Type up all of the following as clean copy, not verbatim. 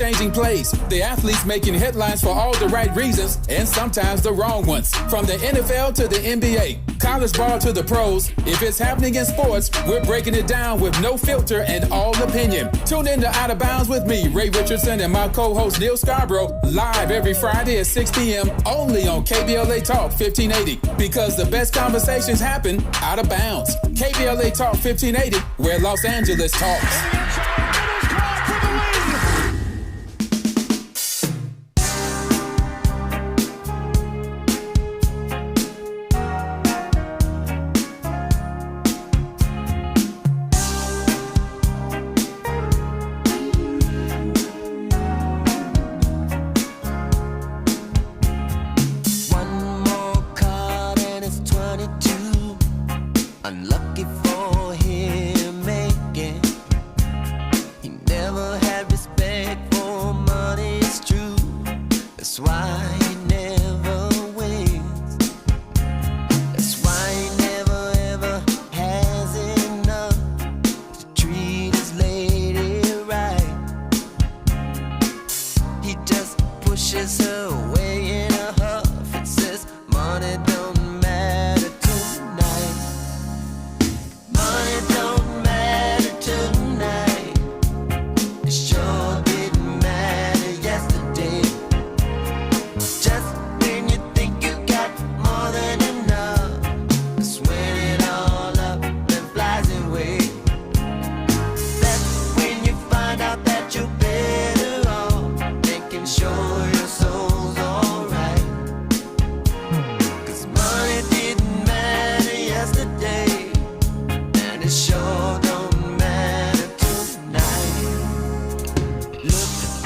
Changing plays, the athletes making headlines for all the right reasons and sometimes the wrong ones. From the NFL to the NBA, college ball to the pros, if it's happening in sports, we're breaking it down with no filter and all opinion. Tune in to Out of Bounds with me, Ray Richardson, and my co-host Neil Scarborough, live every Friday at 6 p.m. only on KBLA Talk 1580, because the best conversations happen out of bounds. KBLA Talk 1580, where Los Angeles talks.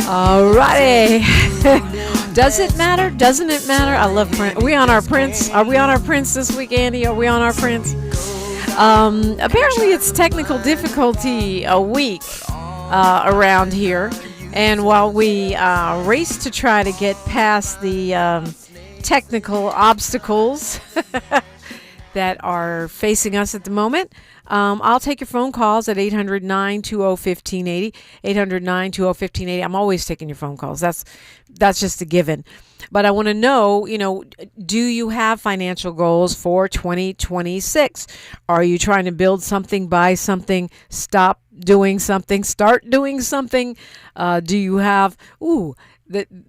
Alrighty. Does it matter? Doesn't it matter? I love Prince. Are we on our Prince? Are we on our Prince this week, Andy? Are we on our Prince? Apparently it's technical difficulty a week around here. And while we race to try to get past the technical obstacles that are facing us at the moment, I'll take your phone calls at 800-920-1580, 800-920-1580. I'm always taking your phone calls. That's just a given. But I want to know, do you have financial goals for 2026? Are you trying to build something, buy something, stop doing something, start doing something? Do you have,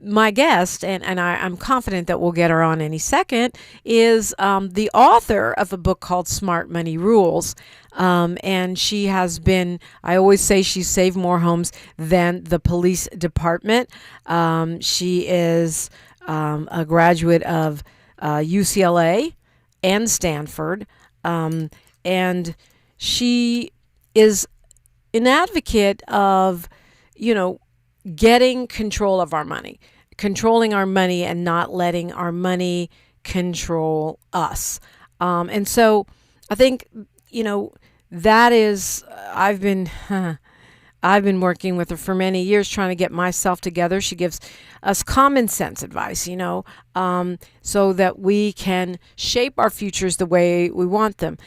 my guest, and I'm confident that we'll get her on any second, is the author of a book called Smart Money Rules. And she has been, I always say she's saved more homes than the police department. She is a graduate of UCLA and Stanford. And she is an advocate of, getting control of our money, controlling our money and not letting our money control us. And so I think, that is, I've been working with her for many years trying to get myself together. She gives us common sense advice, so that we can shape our futures the way we want them.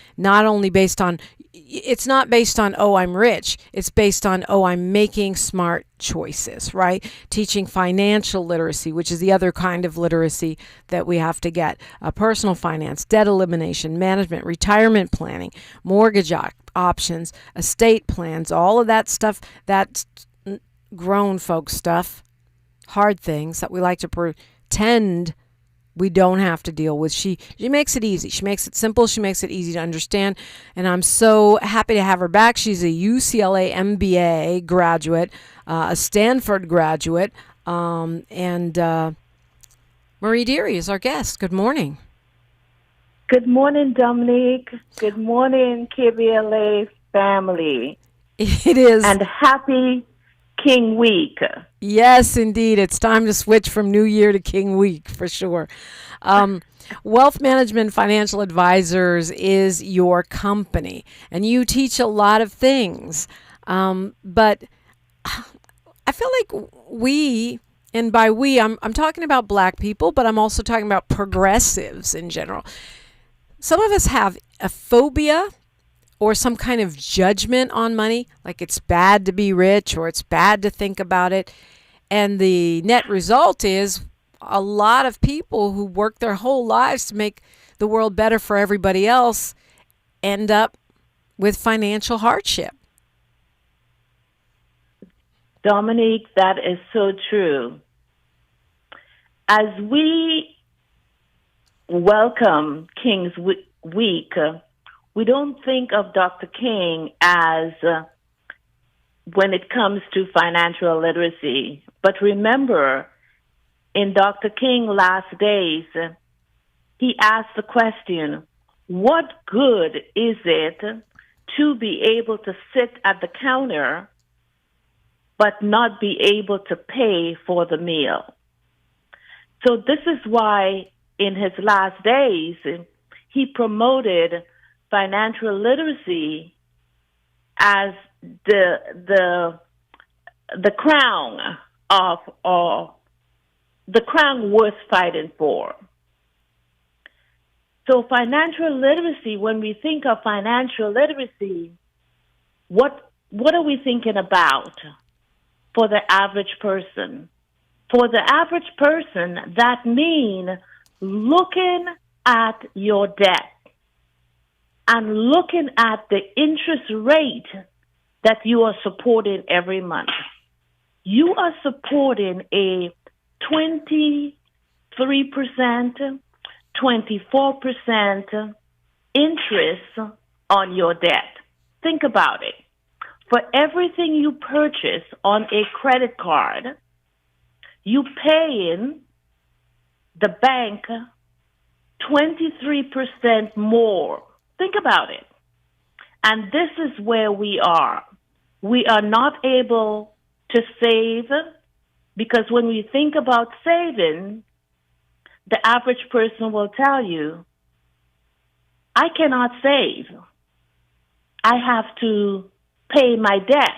It's not based on, oh, I'm rich. It's based on, oh, I'm making smart choices, right? Teaching financial literacy, which is the other kind of literacy that we have to get. Personal finance, debt elimination, management, retirement planning, mortgage options, estate plans, all of that stuff, that's grown folks stuff, hard things that we like to pretend we don't have to deal with. She makes it easy. She makes it simple. She makes it easy to understand. And I'm so happy to have her back. She's a UCLA MBA graduate, a Stanford graduate, and Marie Deary is our guest. Good morning. Good morning, Dominique. Good morning, KBLA family. It is. And happy King Week. Yes, indeed. It's time to switch from New Year to King Week for sure. Wealth Management Financial Advisors is your company, and you teach a lot of things. But I feel like we, and by we, I'm talking about Black people, but I'm also talking about progressives in general. Some of us have a phobia or some kind of judgment on money, like it's bad to be rich or it's bad to think about it. And the net result is a lot of people who work their whole lives to make the world better for everybody else end up with financial hardship. Dominique, that is so true. As we welcome King's Week, we don't think of Dr. King as when it comes to financial literacy. But remember, in Dr. King's last days, he asked the question, what good is it to be able to sit at the counter but not be able to pay for the meal? So this is why in his last days, he promoted financial literacy as the crown of, or the crown worth fighting for. So financial literacy, when we think of financial literacy, what are we thinking about for the average person? For the average person, that means looking at your debt and looking at the interest rate that you are supporting every month. You are supporting a 23%, 24% interest on your debt. Think about it. For everything you purchase on a credit card, you pay in the bank 23% more. Think about it. And this is where we are. We are not able to save, because when we think about saving, the average person will tell you, I cannot save. I have to pay my debt.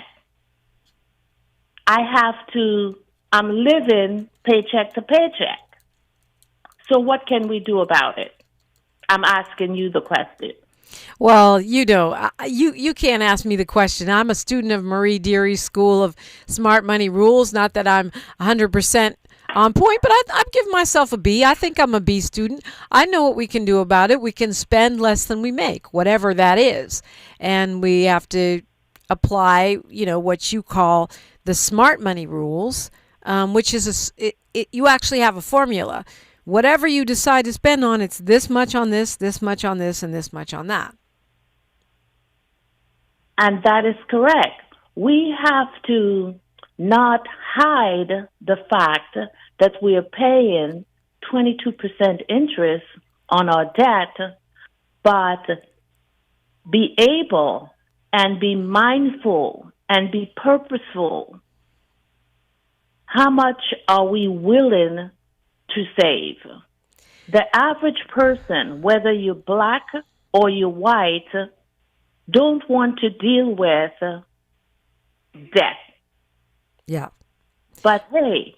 I'm living paycheck to paycheck. So what can we do about it? I'm asking you the question. Well, you can't ask me the question. I'm a student of Marie Deary's School of Smart Money Rules. Not that I'm 100% on point, but I'd give myself a B. I think I'm a B student. I know what we can do about it. We can spend less than we make, whatever that is. And we have to apply, what you call the smart money rules, which is you actually have a formula. Whatever you decide to spend on, it's this much on this much on this, and this much on that. And that is correct. We have to not hide the fact that we are paying 22% interest on our debt, but be able and be mindful and be purposeful. How much are we willing to save? The average person, whether you're black or you're white, don't want to deal with debt. Yeah. But hey,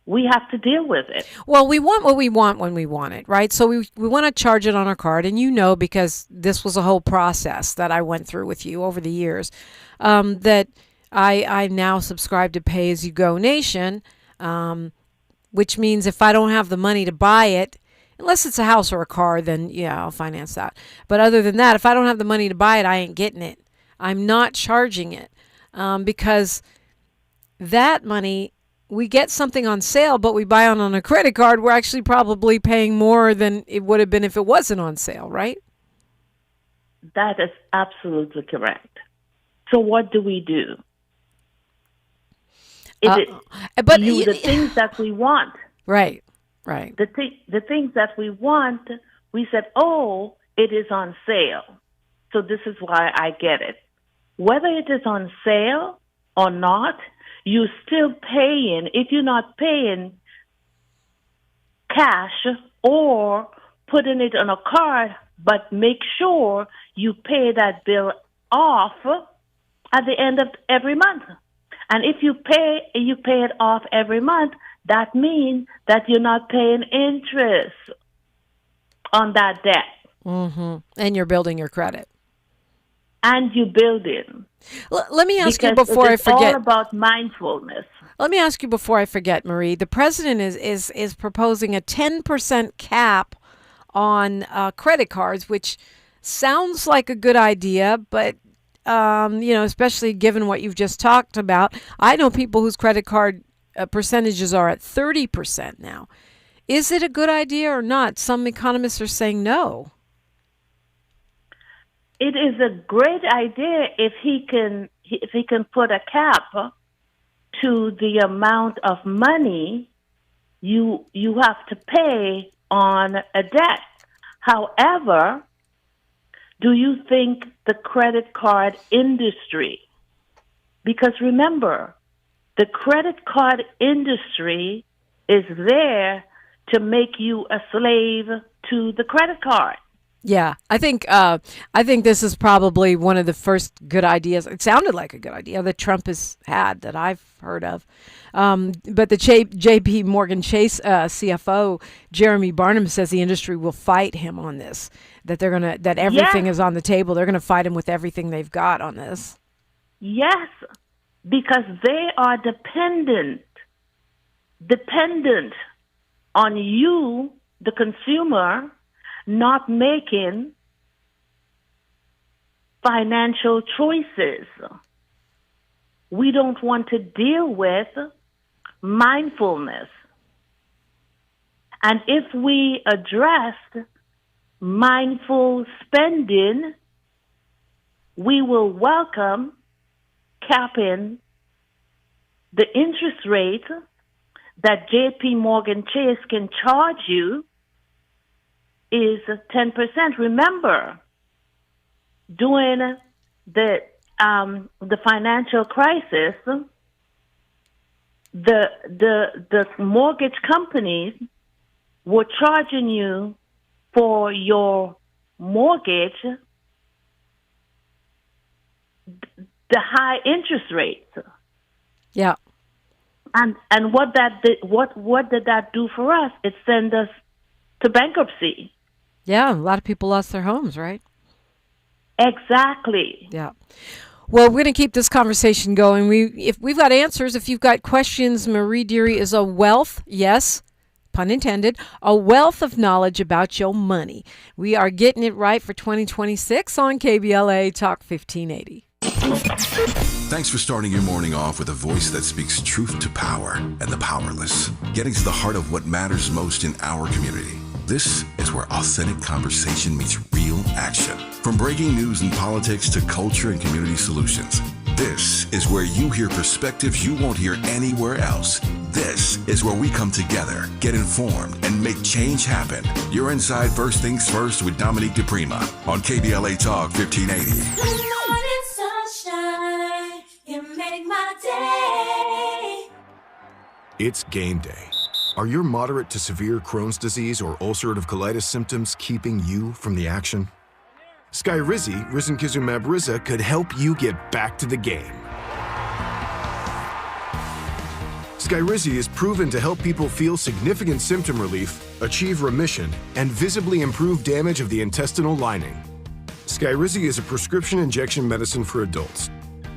we have to deal with it. Well, we want what we want when we want it, right? So we want to charge it on our card. And because this was a whole process that I went through with you over the years, that I now subscribe to Pay As You Go Nation, which means if I don't have the money to buy it, unless it's a house or a car, then yeah, I'll finance that. But other than that, if I don't have the money to buy it, I ain't getting it. I'm not charging it because that money, we get something on sale, but we buy on a credit card, we're actually probably paying more than it would have been if it wasn't on sale, right? That is absolutely correct. So what do we do? The things that we want. Right. The things that we want, we said, oh, it is on sale. So this is why I get it. Whether it is on sale or not, you're still paying. If you're not paying cash or putting it on a card, but make sure you pay that bill off at the end of every month. And if you pay it off every month, that means that you're not paying interest on that debt. Mm-hmm. And you're building your credit. and you build it. Let me ask you Because before I it's forget. all about mindfulness. Let me ask you before I forget, Marie. The president is proposing a 10% cap on credit cards, which sounds like a good idea, but especially given what you've just talked about, I know people whose credit card percentages are at 30% now. Is it a good idea or not? Some economists are saying no. It is a great idea if he can put a cap to the amount of money you have to pay on a debt. However, do you think the credit card industry, because remember, the credit card industry is there to make you a slave to the credit card. Yeah, I think this is probably one of the first good ideas. It sounded like a good idea that Trump has had that I've heard of. But the J.P. Morgan Chase CFO Jeremy Barnum says the industry will fight him on this. That that everything is on the table. They're gonna fight him with everything they've got on this. Yes, because they are dependent on you, the consumer, not making financial choices. We don't want to deal with mindfulness. And if we addressed mindful spending, we will welcome capping the interest rate that J.P. Morgan Chase can charge you is 10%. Remember, during the financial crisis, the mortgage companies were charging you for your mortgage the high interest rates. Yeah. And what did that do for us? It sent us to bankruptcy. Yeah, a lot of people lost their homes, right? Exactly. Yeah. Well, we're going to keep this conversation going. If we've got answers, if you've got questions, Marie Deary is a wealth, yes, pun intended, a wealth of knowledge about your money. We are getting it right for 2026 on KBLA Talk 1580. Thanks for starting your morning off with a voice that speaks truth to power and the powerless, getting to the heart of what matters most in our community. This is where authentic conversation meets real action. From breaking news and politics to culture and community solutions. This is where you hear perspectives you won't hear anywhere else. This is where we come together, get informed, and make change happen. You're inside First Things First with Dominique DePrima on KBLA Talk 1580. Good morning, sunshine. You make my day. It's game day. Are your moderate to severe Crohn's disease or ulcerative colitis symptoms keeping you from the action? Skyrizi, risankizumab Riza, could help you get back to the game. Skyrizi is proven to help people feel significant symptom relief, achieve remission, and visibly improve damage of the intestinal lining. Skyrizi is a prescription injection medicine for adults.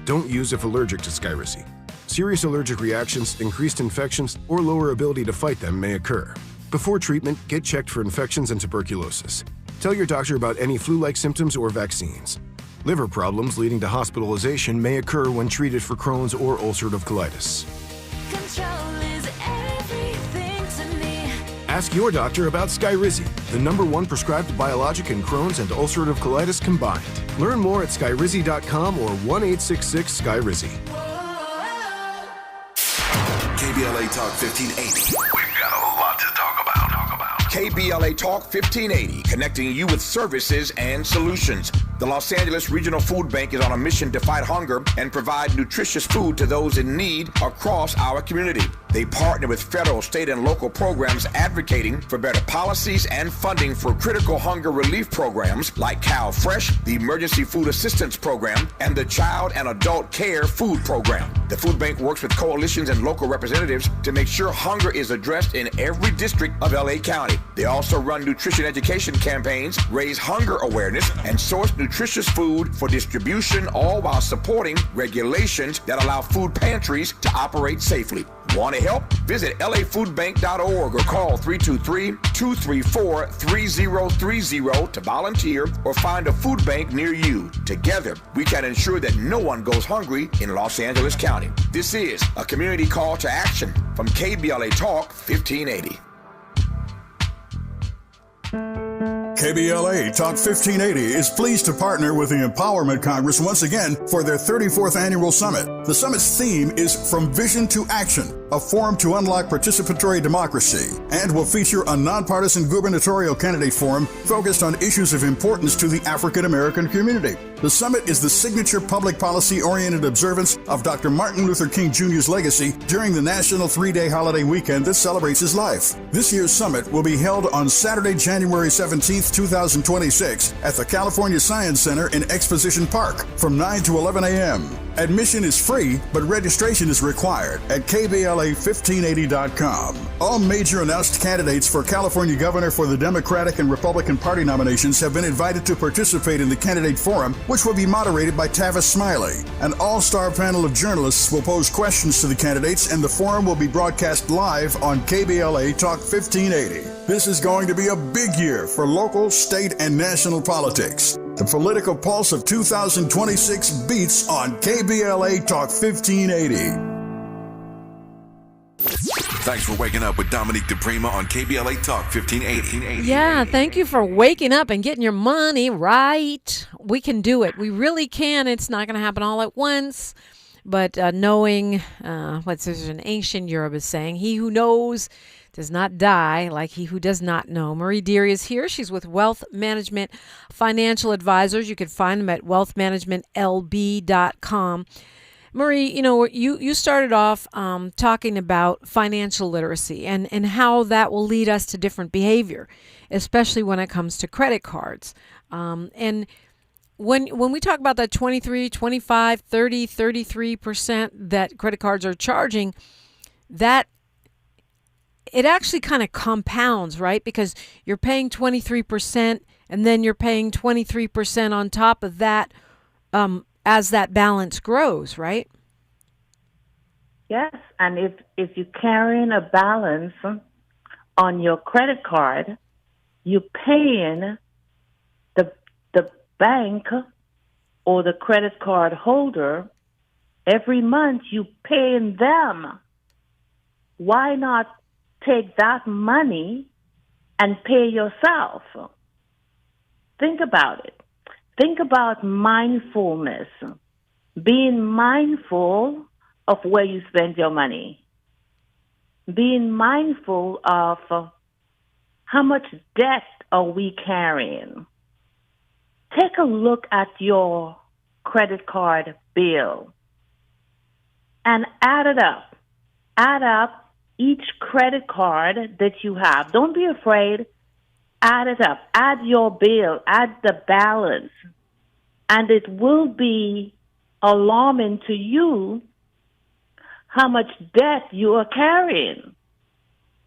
Don't use if allergic to Skyrizi. Serious allergic reactions, increased infections, or lower ability to fight them may occur. Before treatment, get checked for infections and tuberculosis. Tell your doctor about any flu-like symptoms or vaccines. Liver problems leading to hospitalization may occur when treated for Crohn's or ulcerative colitis. Control is everything to me. Ask your doctor about Skyrizi, the #1 prescribed biologic in Crohn's and ulcerative colitis combined. Learn more at skyrizi.com or 1-866-SKYRIZI. KBLA Talk 1580. We've got a lot to talk about. KBLA Talk 1580, connecting you with services and solutions. The Los Angeles Regional Food Bank is on a mission to fight hunger and provide nutritious food to those in need across our community. They partner with federal, state, and local programs advocating for better policies and funding for critical hunger relief programs like Cal Fresh, the Emergency Food Assistance Program, and the Child and Adult Care Food Program. The food bank works with coalitions and local representatives to make sure hunger is addressed in every district of LA County. They also run nutrition education campaigns, raise hunger awareness, and source nutrition nutritious food for distribution, all while supporting regulations that allow food pantries to operate safely. Want to help? Visit lafoodbank.org or call 323-234-3030 to volunteer or find a food bank near you. Together, we can ensure that no one goes hungry in Los Angeles County. This is a community call to action from KBLA Talk 1580. KBLA Talk 1580 is pleased to partner with the Empowerment Congress once again for their 34th annual summit. The summit's theme is From Vision to Action, a forum to unlock participatory democracy, and will feature a nonpartisan gubernatorial candidate forum focused on issues of importance to the African American community. The summit is the signature public policy-oriented observance of Dr. Martin Luther King Jr.'s legacy during the national 3-day holiday weekend that celebrates his life. This year's summit will be held on Saturday, January 17th, 2026 at the California Science Center in Exposition Park from 9 to 11 a.m. Admission is free, but registration is required at KBLA1580.com. All major announced candidates for California governor for the Democratic and Republican Party nominations have been invited to participate in the candidate forum, which will be moderated by Tavis Smiley. An all-star panel of journalists will pose questions to the candidates, and the forum will be broadcast live on KBLA Talk 1580. This is going to be a big year for local, state, and national politics. The political pulse of 2026 beats on KBLA Talk 1580. Thanks for waking up with Dominique DePrima on KBLA Talk 1580. Yeah, thank you for waking up and getting your money right. We can do it. We really can. It's not going to happen all at once. But knowing, what's an ancient Yoruba saying, he who knows does not die like he who does not know. Marie Deary is here. She's with Wealth Management Financial Advisors. You can find them at wealthmanagementlb.com. Marie, you started off talking about financial literacy and how that will lead us to different behavior, especially when it comes to credit cards. And when we talk about that 23, 25, 30, 33% that credit cards are charging, that it actually kind of compounds, right? Because you're paying 23% and then you're paying 23% on top of that as that balance grows, right? Yes, and if you're carrying a balance on your credit card, you're paying the bank or the credit card holder every month. You paying them. Why not take that money and pay yourself? Think about it. Think about mindfulness, being mindful of where you spend your money, being mindful of how much debt are we carrying. Take a look at your credit card bill and add it up. Add up each credit card that you have. Don't be afraid. Add it up. Add your bill. Add the balance. And it will be alarming to you how much debt you are carrying.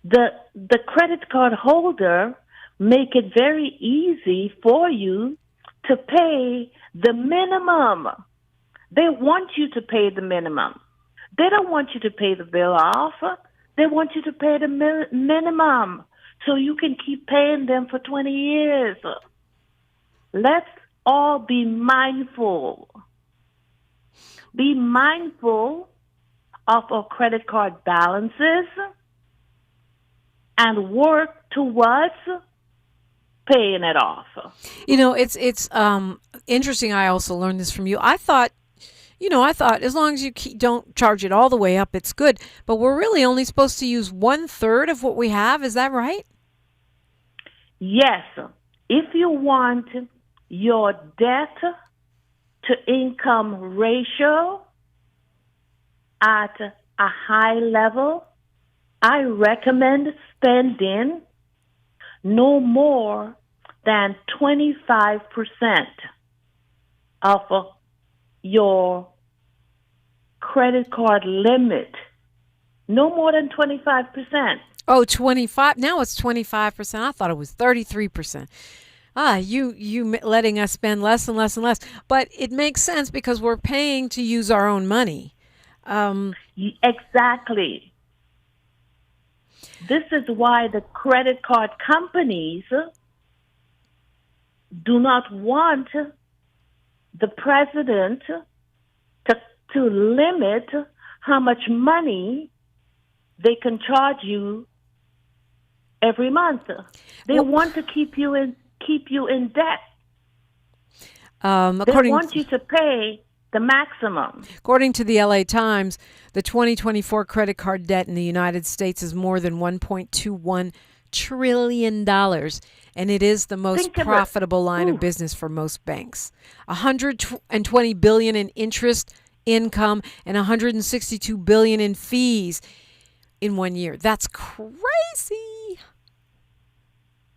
The credit card holder make it very easy for you to pay the minimum. They want you to pay the minimum. They don't want you to pay the bill off. They want you to pay the minimum so you can keep paying them for 20 years. Let's all be mindful. Be mindful of our credit card balances and work towards paying it off. It's interesting. I also learned this from you. I thought as long as you don't charge it all the way up, it's good. But we're really only supposed to use 1/3 of what we have. Is that right? Yes. If you want your debt to income ratio at a high level, I recommend spending no more than 25% of your credit card limit. No more than 25%. Oh, 25. Now it's 25%. I thought it was 33%. you letting us spend less and less and less. But it makes sense because we're paying to use our own money. Exactly. This is why the credit card companies do not want the president to limit how much money they can charge you every month. They want to keep you in debt. They want you to pay the maximum. According to the LA Times, the 2024 credit card debt in the United States is more than $1.21 trillion, and it is the most profitable line of business for most banks. $120 billion in interest income and $162 billion in fees in 1 year. That's crazy.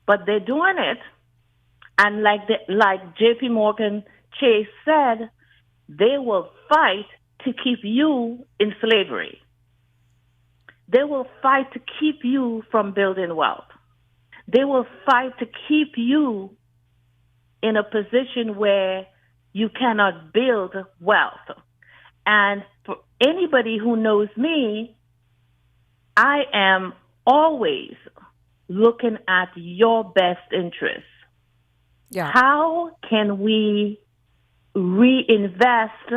But they're doing it, and like J.P. Morgan Chase said, they will fight to keep you in slavery. They will fight to keep you from building wealth. They will fight to keep you in a position where you cannot build wealth. And for anybody who knows me, I am always looking at your best interests. Yeah. How can we reinvest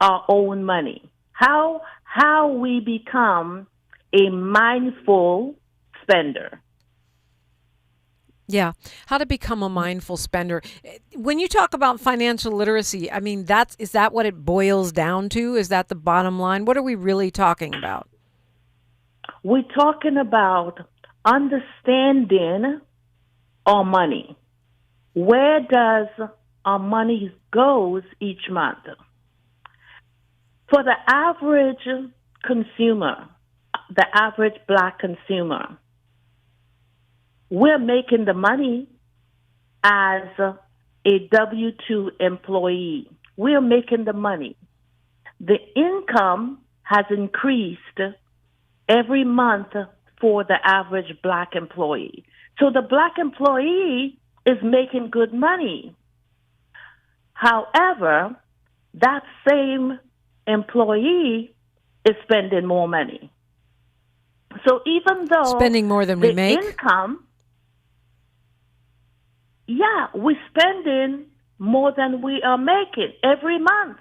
our own money? How we become a mindful spender? Yeah. How to become a mindful spender. When you talk about financial literacy, I mean, is that what it boils down to? Is that the bottom line? What are we really talking about? We're talking about understanding our money. Where does our money goes each month? For the average consumer, the average Black consumer, we're making the money as a W-2 employee. We're making the money. The income has increased every month for the average Black employee. So the Black employee is making good money. However, that same employee is spending more money. So even though spending more than we make, income, yeah, we're spending more than we are making every month,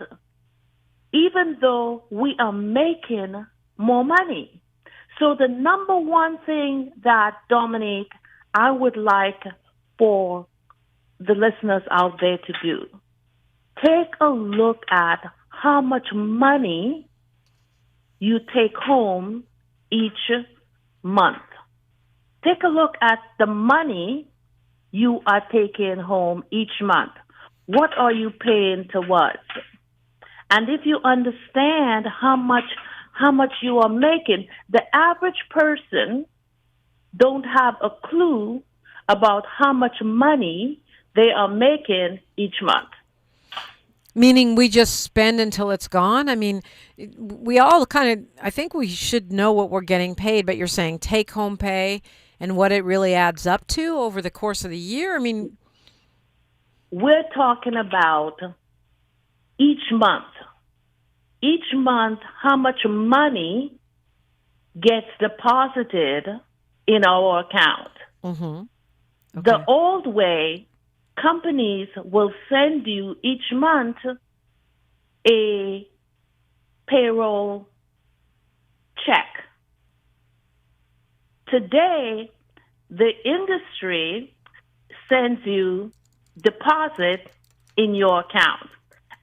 even though we are making more money. So the number one thing that, Dominique, I would like for the listeners out there to do, take a look at how much money you take home each month. Take a look at the money you are taking home each month. What are you paying towards? And if you understand how much you are making, the average person don't have a clue about how much money they are making each month. Meaning we just spend until it's gone? I mean, we all I think we should know what we're getting paid, but you're saying take-home pay and what it really adds up to over the course of the year? I mean, we're talking about each month. Each month, how much money gets deposited in our account. Mm-hmm. Okay. The old way, companies will send you each month a payroll check. Today, the industry sends you deposit in your account.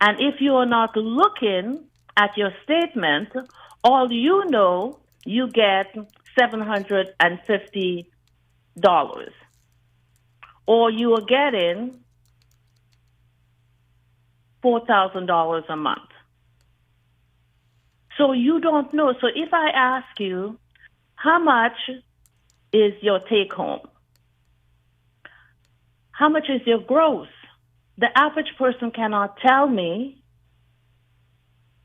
And if you are not looking at your statement, all you know, you get $750. Or you are getting $4,000 a month. So you don't know. So if I ask you, how much is your take home? How much is your gross? The average person cannot tell me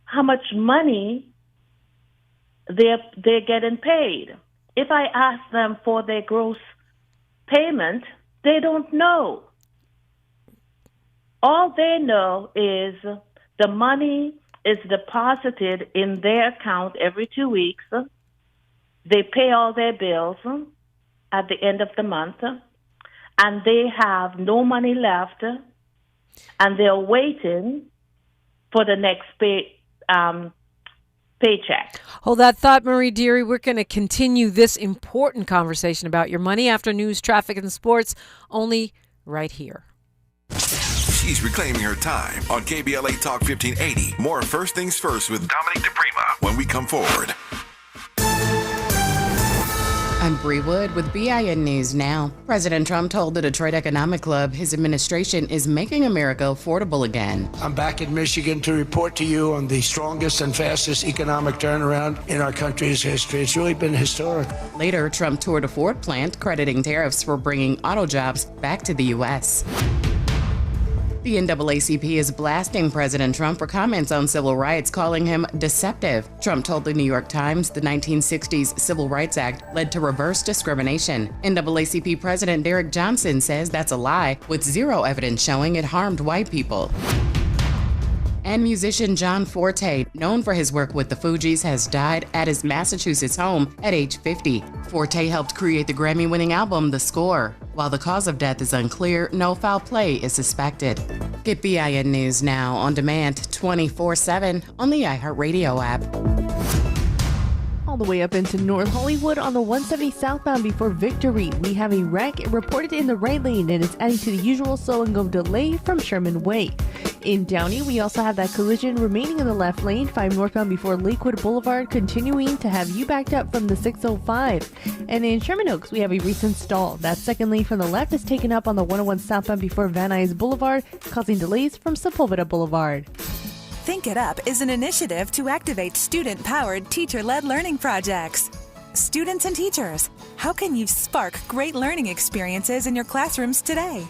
how much money they're getting paid. If I ask them for their gross payment, They don't know. All they know is the money is deposited in their account every 2 weeks. They pay all their bills at the end of the month, and they have no money left, and they're waiting for the next paycheck. Hold that thought, Marie Deary. We're going to continue this important conversation about your money after news, traffic, and sports, only right here. She's reclaiming her time on KBLA Talk 1580. More First Things First with Dominique DePrima when we come forward. I'm Bree Wood with BIN News Now. President Trump told the Detroit Economic Club his administration is making America affordable again. I'm back in Michigan to report to you on the strongest and fastest economic turnaround in our country's history. It's really been historic. Later, Trump toured a Ford plant, crediting tariffs for bringing auto jobs back to the U.S. The NAACP is blasting President Trump for comments on civil rights, calling him deceptive. Trump told the New York Times the 1960s Civil Rights Act led to reverse discrimination. NAACP President Derek Johnson says that's a lie, with zero evidence showing it harmed white people. And musician John Forte, known for his work with the Fugees, has died at his Massachusetts home at age 50. Forte helped create the Grammy-winning album The Score. While the cause of death is unclear, no foul play is suspected. Get BIN News Now on demand 24/7 on the iHeartRadio app. All the way up into North Hollywood on the 170 southbound before Victory. We have a wreck reported in the right lane, and it's adding to the usual slow and go delay from Sherman Way. In Downey, we also have that collision remaining in the left lane, 5 northbound before Lakewood Boulevard, continuing to have you backed up from the 605. And in Sherman Oaks, we have a recent stall. That second lane from the left is taken up on the 101 southbound before Van Nuys Boulevard, causing delays from Sepulveda Boulevard. Think It Up is an initiative to activate student-powered, teacher-led learning projects. Students and teachers, how can you spark great learning experiences in your classrooms today?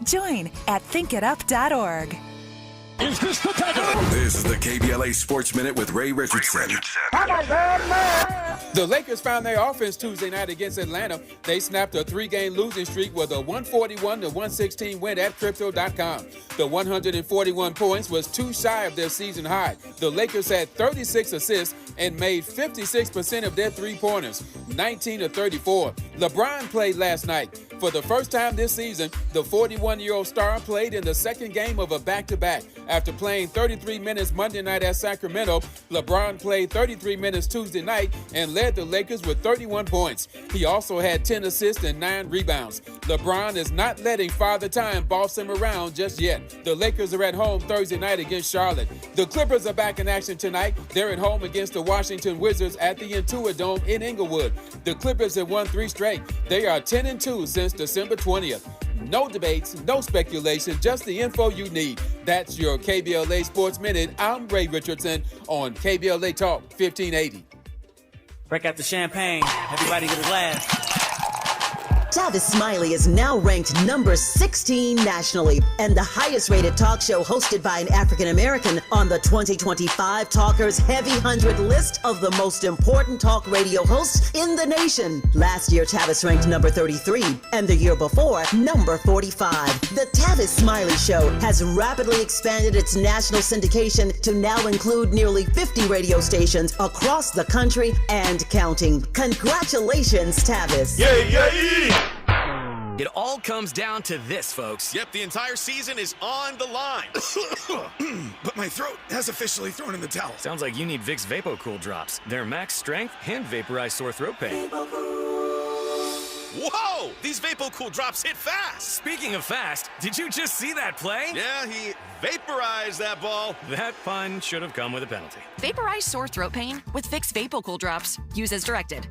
Join at thinkitup.org. Is this the tiger? This is the KBLA Sports Minute with Ray Richardson. The Lakers found their offense Tuesday night against Atlanta. They snapped a 3-game losing streak with a 141-116 win at Crypto.com. The 141 points was too shy of their season high. The Lakers had 36 assists and made 56% of their three-pointers, 19-34. LeBron played last night. For the first time this season, the 41-year-old star played in the second game of a back-to-back. After playing 33 minutes Monday night at Sacramento, LeBron played 33 minutes Tuesday night and led the Lakers with 31 points. He also had 10 assists and 9 rebounds. LeBron is not letting Father Time boss him around just yet. The Lakers are at home Thursday night against Charlotte. The Clippers are back in action tonight. They're at home against the Washington Wizards at the Intuit Dome in Inglewood. The Clippers have won 3 straight. They are 10-2 since December 20th. No debates, no speculation, just the info you need. That's your KBLA Sports Minute. I'm Ray Richardson on KBLA Talk 1580. Break out the champagne. Everybody get a glass. Tavis Smiley is now ranked number 16 nationally and the highest rated talk show hosted by an African American on the 2025 Talkers Heavy 100 list of the most important talk radio hosts in the nation. Last year, Tavis ranked number 33 and the year before, number 45. The Tavis Smiley Show has rapidly expanded its national syndication to now include nearly 50 radio stations across the country and counting. Congratulations, Tavis. Yay, yay! It all comes down to this, folks. Yep, the entire season is on the line. But my throat has officially thrown in the towel. Sounds like you need Vicks VapoCool drops. They're max strength and vaporize sore throat pain. Whoa! These VapoCool drops hit fast. Speaking of fast, did you just see that play? Yeah, he vaporized that ball. That pun should have come with a penalty. Vaporize sore throat pain with Vicks VapoCool drops. Use as directed.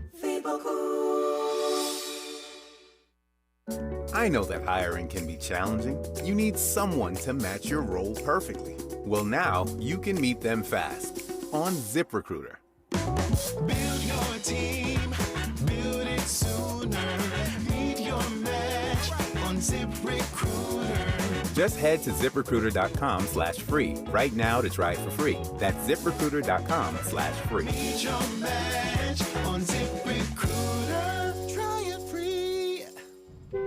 I know that hiring can be challenging. You need someone to match your role perfectly. Well, now you can meet them fast on ZipRecruiter. Build your team, build it sooner. Meet your match on ZipRecruiter. Just head to ZipRecruiter.com/free right now to try it for free. That's ZipRecruiter.com/free. Meet your match on ZipRecruiter. Try it free.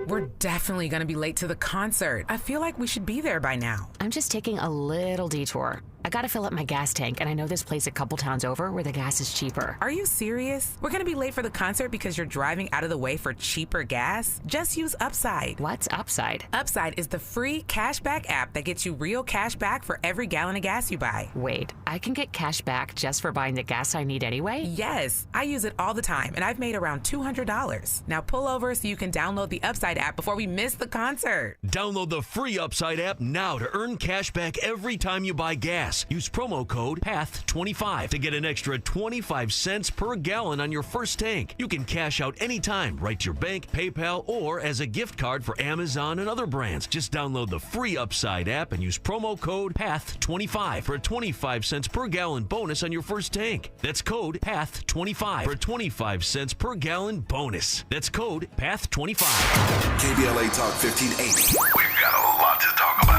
We're definitely going to be late to the concert. I feel like we should be there by now. I'm just taking a little detour. I gotta fill up my gas tank, and I know this place a couple towns over where the gas is cheaper. Are you serious? We're going to be late for the concert because you're driving out of the way for cheaper gas? Just use Upside. What's Upside? Upside is the free cashback app that gets you real cash back for every gallon of gas you buy. Wait, I can get cash back just for buying the gas I need anyway? Yes, I use it all the time, and I've made around $200. Now pull over so you can download the Upside app before we miss the concert. Download the free Upside app now to earn cash back every time you buy gas. Use promo code PATH25 to get an extra 25 cents per gallon on your first tank. You can cash out anytime, right to your bank, PayPal, or as a gift card for Amazon and other brands. Just download the free Upside app and use promo code PATH25 for a 25 cents per gallon bonus on your first tank. That's code PATH25 for a 25 cents per gallon bonus. That's code PATH25. KBLA Talk 1580. We've got a lot to talk about.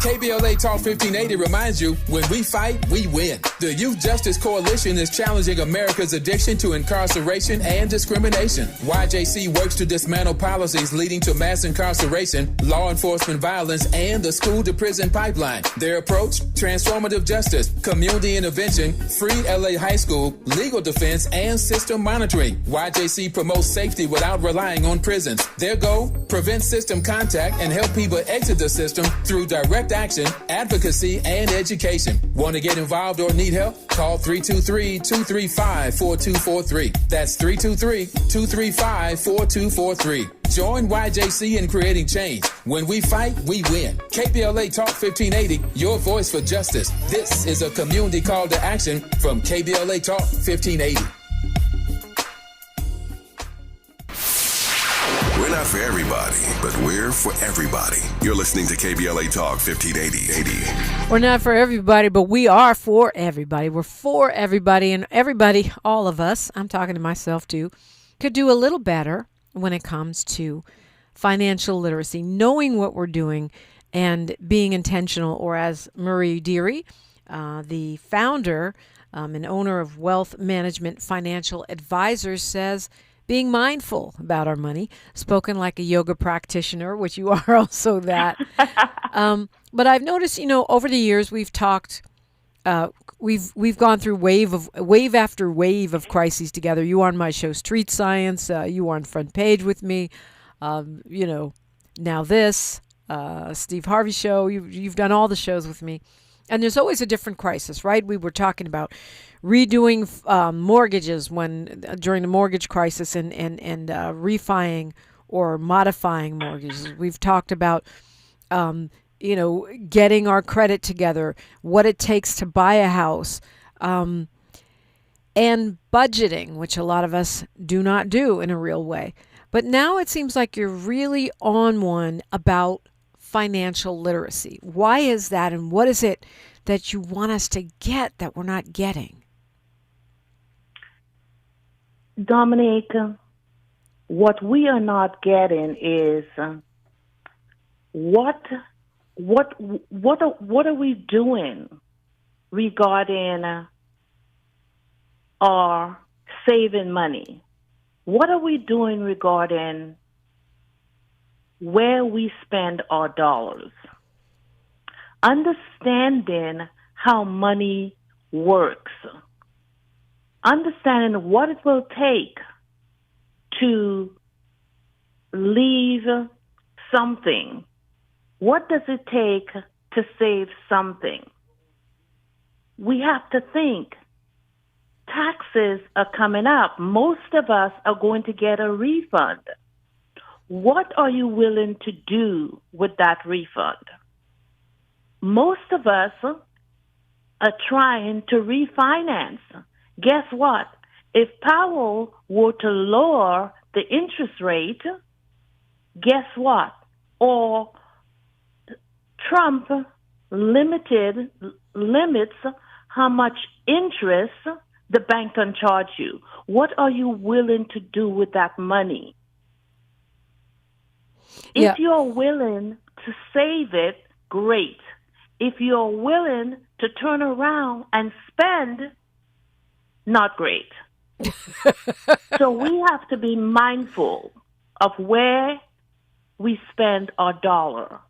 KBLA Talk 1580 reminds you, when we fight, we win. The Youth Justice Coalition is challenging America's addiction to incarceration and discrimination. YJC works to dismantle policies leading to mass incarceration, law enforcement violence, and the school-to-prison pipeline. Their approach? Transformative justice, community intervention, free LA high school, legal defense, and system monitoring. YJC promotes safety without relying on prisons. Their goal? Prevent system contact and help people exit the system through direct action, advocacy, and education. Want to get involved or need help? Call 323-235-4243. That's 323-235-4243. Join YJC in creating change. When we fight, we win. KBLA Talk 1580, your voice for justice. This is a community call to action from KBLA Talk 1580. We're not for everybody, but we're for everybody. You're listening to KBLA Talk 1580. We're not for everybody, but we are for everybody. We're for everybody, and everybody, all of us, I'm talking to myself too, could do a little better when it comes to financial literacy, knowing what we're doing and being intentional, or as Marie Deary, the founder and owner of Wealth Management Financial Advisors, says, being mindful about our money, spoken like a yoga practitioner, which you are also that. But I've noticed, over the years we've talked, we've gone through wave after wave of crises together. You on my show, Street Science. You were on Front Page with me. Now this, Steve Harvey show. You've done all the shows with me. And there's always a different crisis, right? We were talking about redoing mortgages during the mortgage crisis and refining or modifying mortgages. We've talked about, getting our credit together, what it takes to buy a house, and budgeting, which a lot of us do not do in a real way. But now it seems like you're really on one about financial literacy. Why is that, and what is it that you want us to get that we're not getting? Dominique, what we are not getting is what are we doing regarding our saving money? What are we doing regarding where we spend our dollars? Understanding how money works. Understanding what it will take to leave something. What does it take to save something? We have to think. Taxes are coming up. Most of us are going to get a refund. What are you willing to do with that refund? Most of us are trying to refinance. Guess what? If Powell were to lower the interest rate, guess what? Or Trump limits how much interest the bank can charge you. What are you willing to do with that money? If you're willing to save it, great. If you're willing to turn around and spend, not great. So we have to be mindful of where we spend our dollar.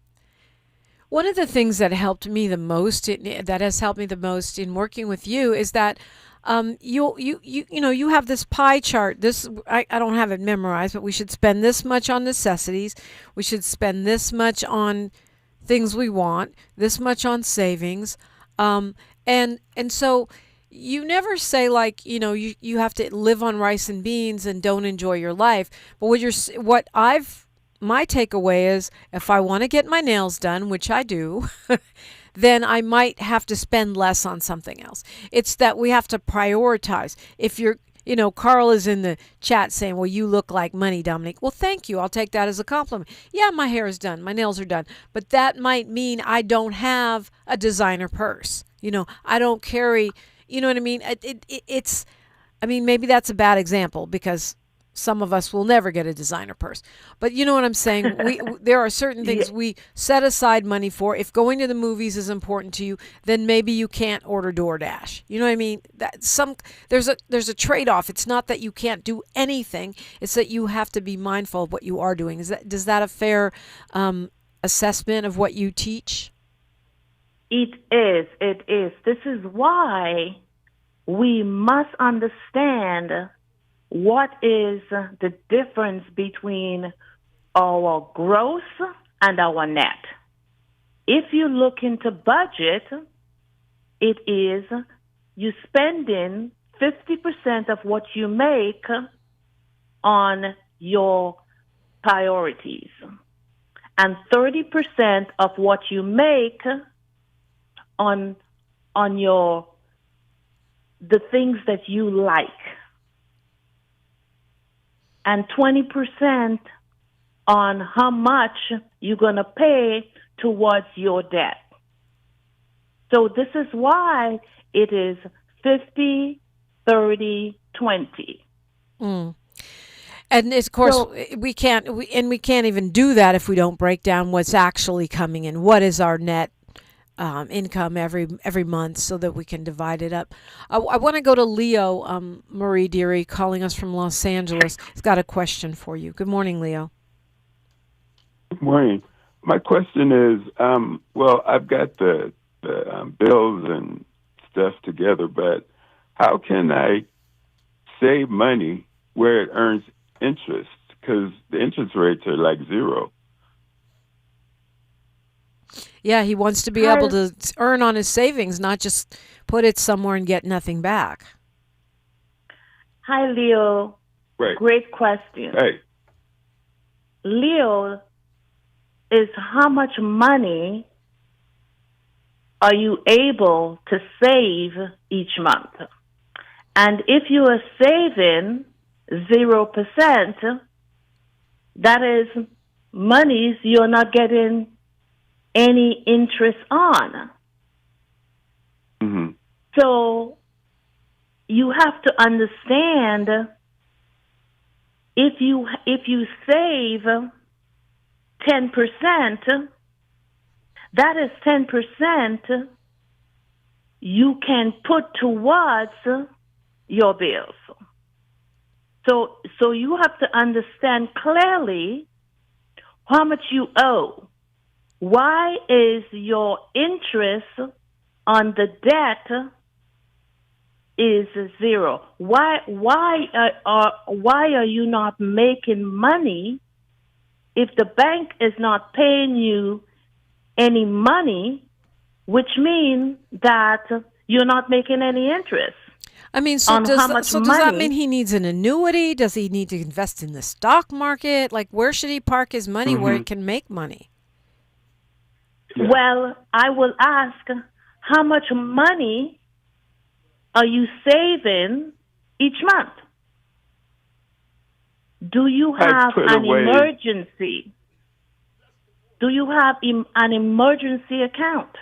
One of the things that helped me the most, that has helped me the most in working with you, is that you have this pie chart. This I don't have it memorized, but we should spend this much on necessities. We should spend this much on things we want. This much on savings, and so you never say like you have to live on rice and beans and don't enjoy your life. But my takeaway is if I want to get my nails done, which I do, then I might have to spend less on something else. It's that we have to prioritize. If Carl is in the chat saying, well, you look like money, Dominique. Well, thank you. I'll take that as a compliment. Yeah, my hair is done. My nails are done. But that might mean I don't have a designer purse. I don't carry, you know what I mean? Maybe that's a bad example because some of us will never get a designer purse. But you know what I'm saying? There are certain things we set aside money for. If going to the movies is important to you, then maybe you can't order DoorDash. You know what I mean? There's a trade-off. It's not that you can't do anything. It's that you have to be mindful of what you are doing. Is that a fair assessment of what you teach? It is. This is why we must understand what is the difference between our gross and our net. If you look into budget, it is you spending 50% of what you make on your priorities and 30% of what you make on the things that you like, and 20% on how much you're going to pay towards your debt. So this is why it is 50, 30, 20. Mm. And of course, we can't even do that if we don't break down what's actually coming in. What is our net income every month so that we can divide it up. I want to go to Leo, Marie Deary, calling us from Los Angeles. He's got a question for you. Good morning, Leo. Good morning. My question is, I've got the bills and stuff together, but how can I save money where it earns interest? Because the interest rates are like zero. Yeah, he wants to be able to earn on his savings, not just put it somewhere and get nothing back. Hi, Leo. Right. Great question. Hey. Leo, is how much money are you able to save each month? And if you are saving 0%, that is monies you're not getting any interest on. Mm-hmm. So you have to understand if you save 10%, that is 10% you can put towards your bills. So you have to understand clearly how much you owe. Why is your interest on the debt is zero? Why are you not making money if the bank is not paying you any money, which means that you're not making any interest? I mean, does that mean he needs an annuity? Does he need to invest in the stock market? Like, where should he park his money where he can make money? Yeah. Well, I will ask, how much money are you saving each month? Do you have an emergency? Do you have an emergency account?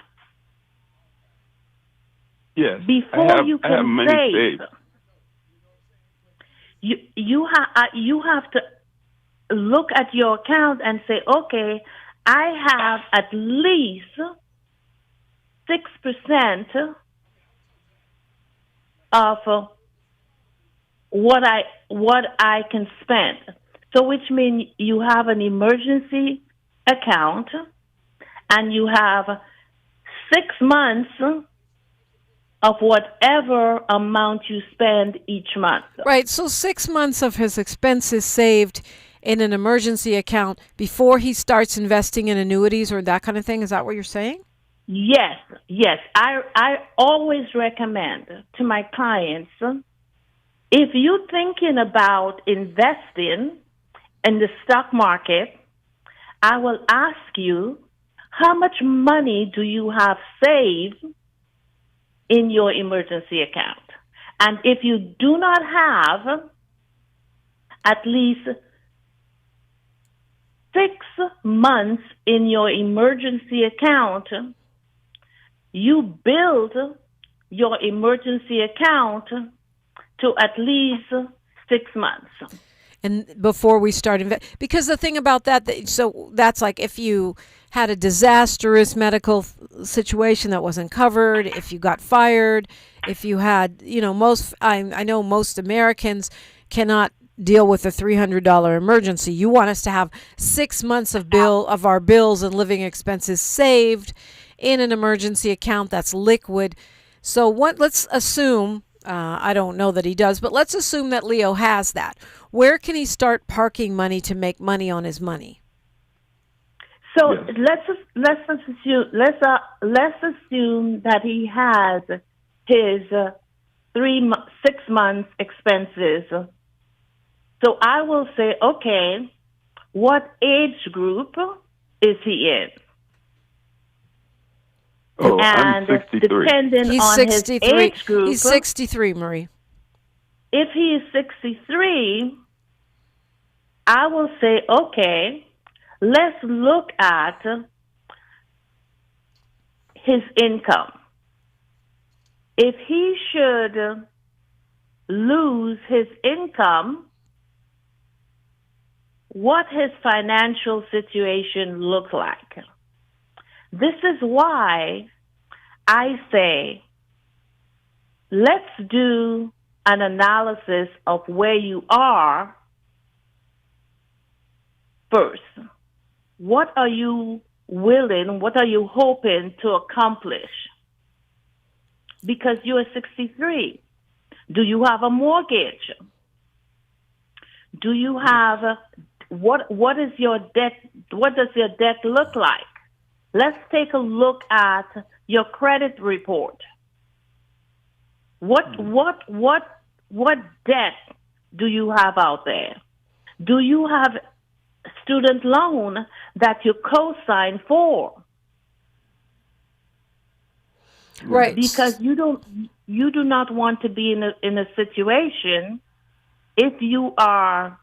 Yes. Before you can save. You have to look at your account and say, okay, I have at least 6% of what I can spend. So which means you have an emergency account and you have 6 months of whatever amount you spend each month. Right. So 6 months of his expenses saved in an emergency account before he starts investing in annuities or that kind of thing. Is that what you're saying? Yes, yes. I always recommend to my clients, if you're thinking about investing in the stock market, I will ask you, how much money do you have saved in your emergency account? And if you do not have at least 6 months in your emergency account, you build your emergency account to at least 6 months. And before we start because the thing about so that's like if you had a disastrous medical situation that wasn't covered, if you got fired, if you had, I know most Americans cannot deal with a $300 emergency. You want us to have 6 months of our bills and living expenses saved in an emergency account that's liquid. So let's assume, I don't know that he does, but let's assume that Leo has that. Where can he start parking money to make money on his money? So let's assume that he has his 6 months expenses. So I will say, okay, what age group is he in? Oh, and I'm 63. Depending He's on 63. his age group, He's 63, Marie. If he is 63, I will say, okay, let's look at his income. If he should lose his income, what his financial situation looks like. This is why I say, let's do an analysis of where you are first. What are you willing, what are you hoping to accomplish? Because you are 63. Do you have a mortgage? Do you have, what is your debt, what does your debt look like? Let's take a look at your credit report. What debt do you have out there? Do you have student loan that you co-sign for? Right. Because you do not want to be in a situation, if you are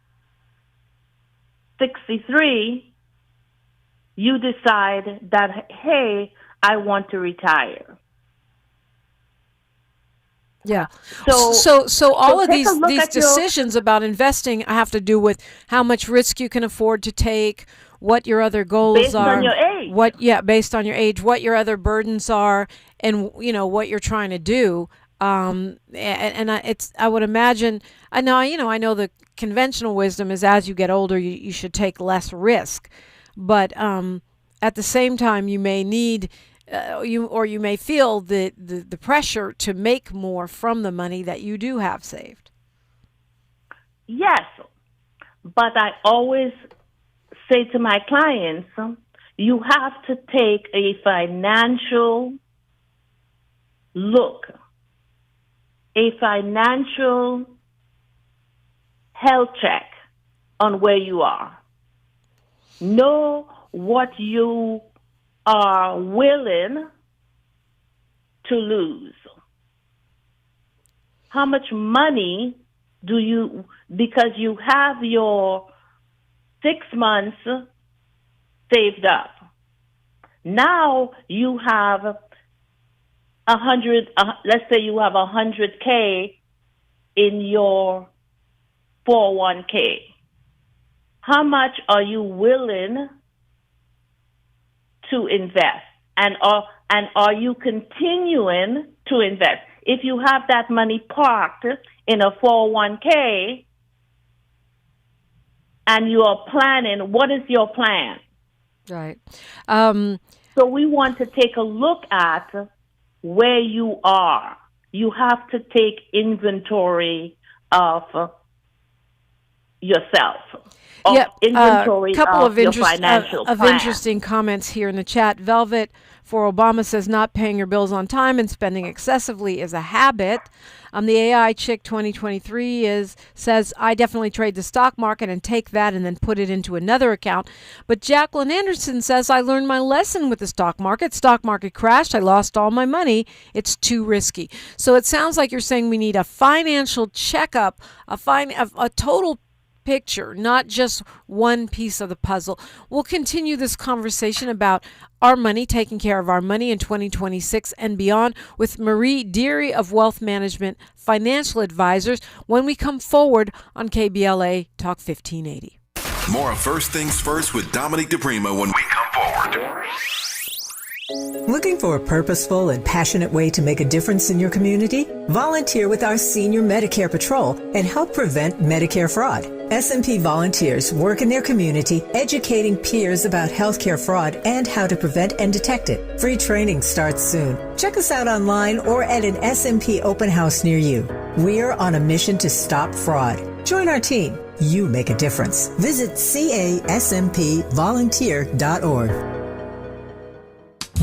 63, you decide that, hey, I want to retire. Yeah. So all of these decisions about investing have to do with how much risk you can afford to take, what your other goals are. Based on your age. Based on your age, what your other burdens are, and what you're trying to do. I would imagine. I know the conventional wisdom is as you get older, you should take less risk, but at the same time, you may need. You may feel the pressure to make more from the money that you do have saved. Yes, but I always say to my clients, you have to take a financial look, a financial health check on where you are. Know what you are willing to lose. How much money do you, because you have your 6 months saved up. Now you have let's say you have $100K in your 401K. How much are you willing to invest, and are you continuing to invest? If you have that money parked in a 401k, and you are planning, what is your plan? Right. So we want to take a look at where you are. You have to take inventory of yourself. Inventory couple of your financial plan. interesting comments here in the chat. Velvet for Obama says not paying your bills on time and spending excessively is a habit. The AI Chick 2023 says I definitely trade the stock market and take that and then put it into another account. But Jacqueline Anderson says I learned my lesson with the stock market. Stock market crashed. I lost all my money. It's too risky. So it sounds like you're saying we need a financial checkup, a total picture, not just one piece of the puzzle. We'll continue this conversation about our money, taking care of our money in 2026 and beyond with Marie Deary of Wealth Management Financial Advisors when we come forward on KBLA Talk 1580. More of First Things First with Dominique DePrima when we come forward. Looking for a purposeful and passionate way to make a difference in your community? Volunteer with our Senior Medicare Patrol and help prevent Medicare fraud. S&P volunteers work in their community educating peers about healthcare fraud and how to prevent and detect it. Free training starts soon. Check us out online or at an S&P open house near you. We're on a mission to stop fraud. Join our team. You make a difference. Visit caspvolunteer.org.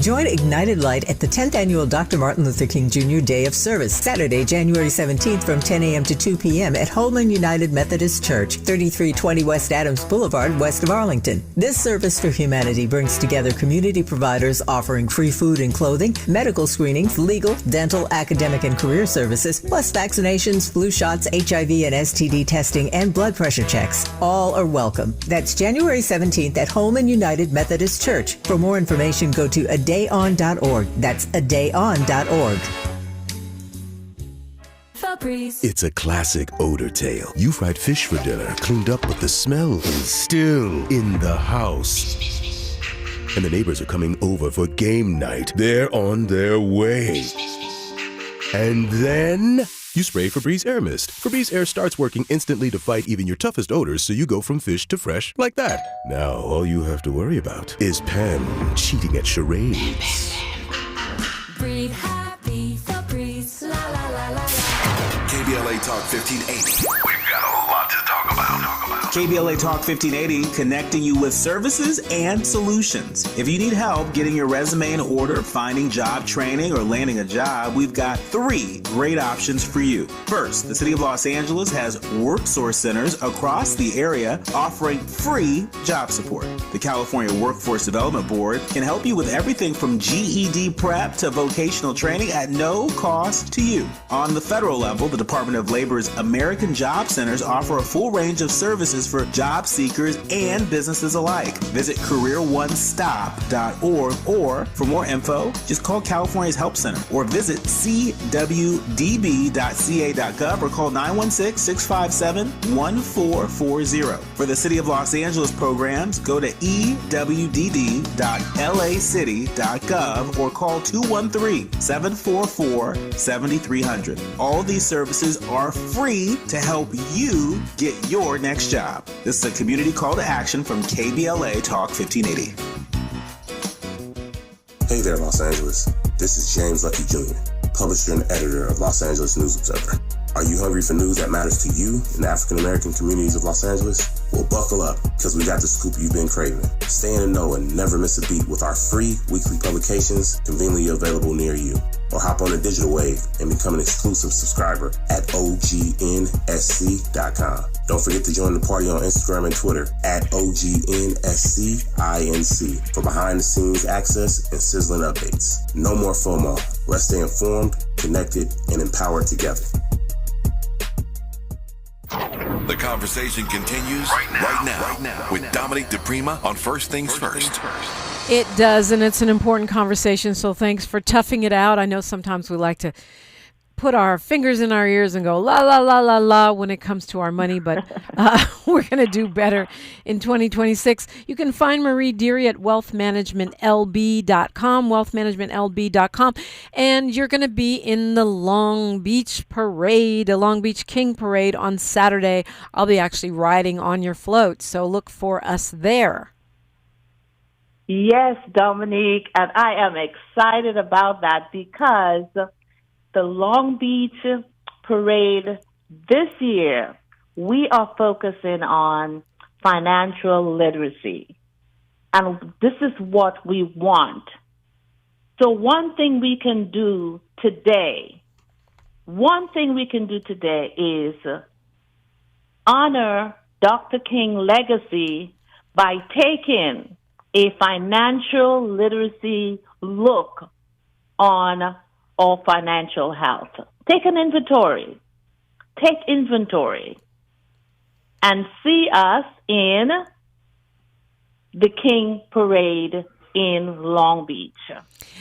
Join Ignited Light at the 10th Annual Dr. Martin Luther King Jr. Day of Service, Saturday, January 17th from 10 a.m. to 2 p.m. at Holman United Methodist Church, 3320 West Adams Boulevard, west of Arlington. This service for humanity brings together community providers offering free food and clothing, medical screenings, legal, dental, academic, and career services, plus vaccinations, flu shots, HIV and STD testing, and blood pressure checks. All are welcome. That's January 17th at Holman United Methodist Church. For more information, go to adayon.org. That's adayon.org. It's a classic odor tale. You fried fish for dinner, cleaned up, but the smell is still in the house. And the neighbors are coming over for game night. They're on their way. And then you spray Febreze Air Mist. Febreze Air starts working instantly to fight even your toughest odors, so you go from fish to fresh like that. Now, all you have to worry about is Pam cheating at charades. Breathe happy, Febreze, la la la la. KBLA Talk 1580. We've got a lot to talk about. KBLA Talk 1580, connecting you with services and solutions. If you need help getting your resume in order, finding job training, or landing a job, we've got 3 great options for you. First, the City of Los Angeles has worksource centers across the area offering free job support. The California Workforce Development Board can help you with everything from GED prep to vocational training at no cost to you. On the federal level, the Department of Labor's American Job Centers offer a full range of services for job seekers and businesses alike. Visit careeronestop.org, or for more info, just call California's Help Center or visit cwdb.ca.gov or call 916-657-1440. For the City of Los Angeles programs, go to ewd.lacity.gov or call 213-744-7300. All these services are free to help you get your next job. This is a community call to action from KBLA Talk 1580. Hey there, Los Angeles. This is James Lucky Jr., publisher and editor of Los Angeles News Observer. Are you hungry for news that matters to you in the African American communities of Los Angeles? Well, buckle up, because we got the scoop you've been craving. Stay in the know and never miss a beat with our free weekly publications conveniently available near you. Or hop on the digital wave and become an exclusive subscriber at OGNSC.com. Don't forget to join the party on Instagram and Twitter at OGNSCINC for behind-the-scenes access and sizzling updates. No more FOMO. Let's stay informed, connected, and empowered together. The conversation continues right now with Dominique DePrima on First Things First. It does, and it's an important conversation, so thanks for toughing it out. I know sometimes we like to put our fingers in our ears and go la la la la la when it comes to our money, but we're going to do better in 2026. You can find Marie Deary at wealthmanagementlb.com, wealthmanagementlb.com, and you're going to be in the Long Beach Parade, the Long Beach King Parade on Saturday. I'll be actually riding on your float, so look for us there. Yes, Dominique, and I am excited about that because the Long Beach Parade this year, we are focusing on financial literacy. And this is what we want. So one thing we can do today is honor Dr. King's legacy by taking a financial literacy look on our financial health. Take inventory, and see us in the King Parade in Long Beach.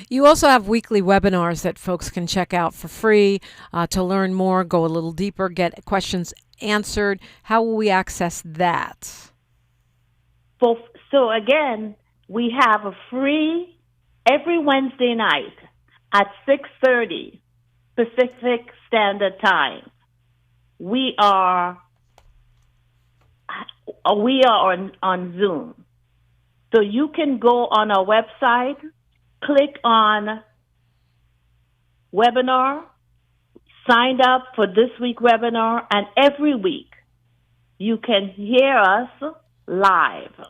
You also have weekly webinars that folks can check out for free to learn more, go a little deeper, get questions answered. How will we access that? So again, we have a free every Wednesday night at 6:30 Pacific Standard Time. We are on Zoom. So you can go on our website, click on webinar, sign up for this week's webinar, and every week you can hear us live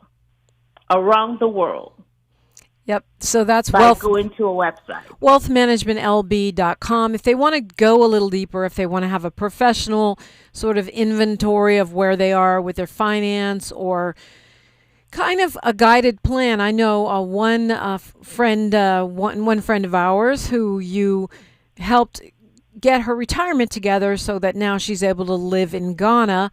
around the world. Yep. So that's going to a website. wealthmanagementlb.com. If they want to go a little deeper, if they want to have a professional sort of inventory of where they are with their finance or kind of a guided plan. I know one friend of ours who you helped get her retirement together so that now she's able to live in Ghana.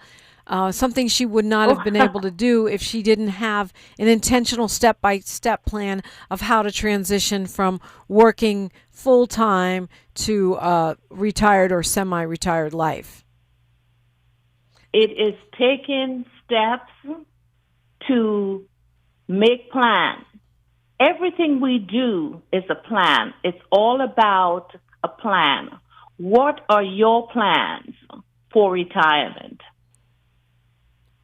Something she would not have been able to do if she didn't have an intentional step-by-step plan of how to transition from working full-time to retired or semi-retired life. It is taking steps to make plans. Everything we do is a plan. It's all about a plan. What are your plans for retirement?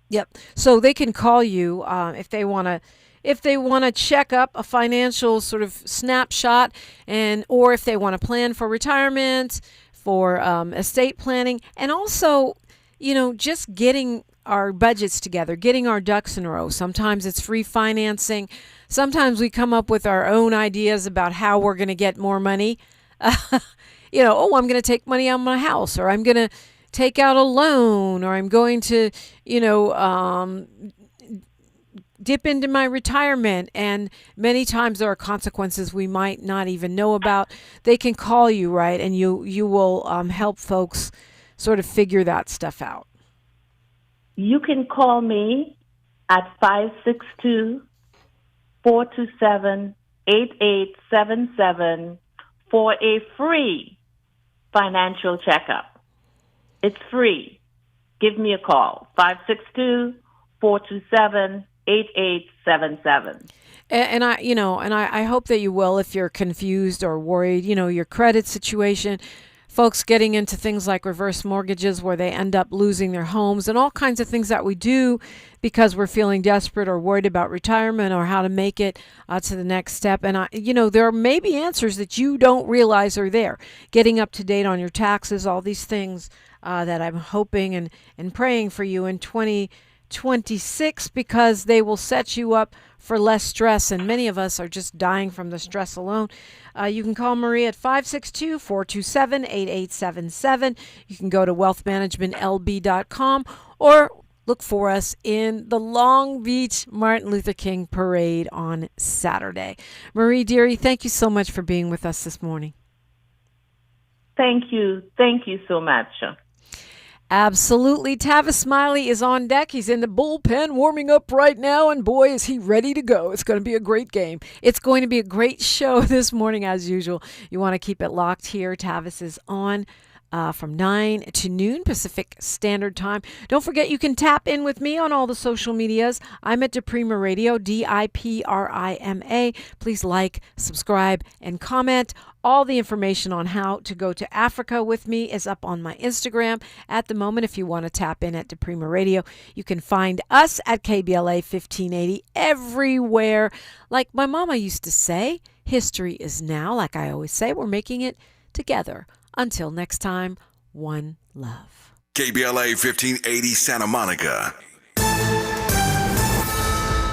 Yep. So they can call you if they want to check up a financial sort of snapshot, or if they want to plan for retirement, for estate planning, and also, just getting our budgets together, getting our ducks in a row. Sometimes it's free financing. Sometimes we come up with our own ideas about how we're going to get more money. I'm going to take money out of my house, or I'm going to take out a loan, or I'm going to, dip into my retirement. And many times there are consequences we might not even know about. They can call you, right? And you will help folks sort of figure that stuff out. You can call me at 562-427-8877 for a free financial checkup. It's free. Give me a call, 562-427-8877. And I hope that you will if you're confused or worried, your credit situation. Folks getting into things like reverse mortgages where they end up losing their homes and all kinds of things that we do because we're feeling desperate or worried about retirement or how to make it to the next step. And, there may be answers that you don't realize are there. Getting up to date on your taxes, all these things that I'm hoping and praying for you in 2026 because they will set you up for less stress, and many of us are just dying from the stress alone. You can call Marie at 562-427-8877. You can go to wealthmanagementlb.com or look for us in the Long Beach Martin Luther King Parade on Saturday. Marie Deary, thank you so much for being with us this morning. Thank you. Thank you so much. Absolutely. Tavis Smiley is on deck. He's in the bullpen warming up right now, and boy, is he ready to go. It's going to be a great game. It's going to be a great show this morning as usual. You want to keep it locked here. Tavis is on from 9 to noon Pacific Standard Time. Don't forget you can tap in with me on all the social medias. I'm at Deprima Radio, DIPRIMA. Please like, subscribe, and comment. All the information on how to go to Africa with me is up on my Instagram at the moment. If you want to tap in at Deprima Radio, you can find us at KBLA 1580 everywhere. Like my mama used to say, history is now. Like I always say, we're making it together. Until next time, one love. KBLA 1580 Santa Monica.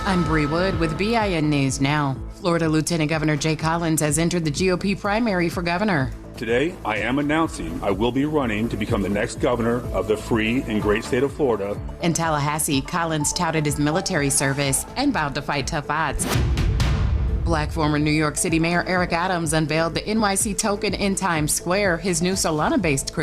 I'm Bree Wood with BIN News Now. Florida Lieutenant Governor Jay Collins has entered the GOP primary for governor. Today, I am announcing I will be running to become the next governor of the free and great state of Florida. In Tallahassee, Collins touted his military service and vowed to fight tough odds. Black former New York City Mayor Eric Adams unveiled the NYC token in Times Square, his new Solana-based crypto